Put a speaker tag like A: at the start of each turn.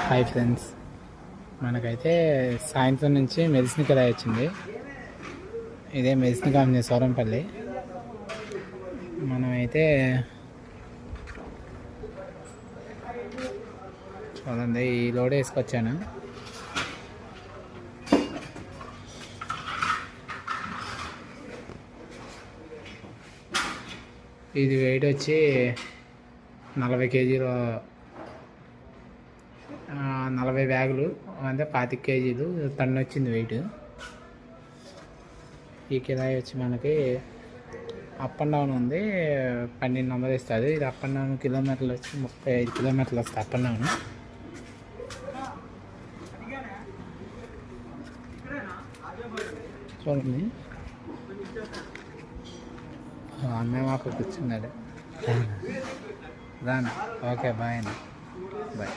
A: Hi friends, మనకైతే సాయంత్రం నుంచి మెడిసిన్ కిరాయి వచ్చింది. ఇదే మెడిసిన్ కంపెనీ సౌరంపల్లి. మనమైతే చూడండి, ఈ లోడ్ వేసుకొచ్చాను. ఇది వెయిట్ వచ్చి 40 కేజీలు, 40 బ్యాగులు అంటే 25 కేజీలు టన్ను వచ్చింది వెయిట్. ఈ కిరాయి వచ్చి మనకి అప్ అండ్ డౌన్ ఉంది, 1200 ఇస్తుంది. ఇది అప్ అండ్ డౌన్ కిలోమీటర్లు వచ్చి 35 కిలోమీటర్లు వస్తుంది అప్ అండ్ డౌన్. చూడండి, అమ్మాయి మాకు కూర్చున్నాడు. రానా? ఓకే, బాయ్ అన్న, బాయ్.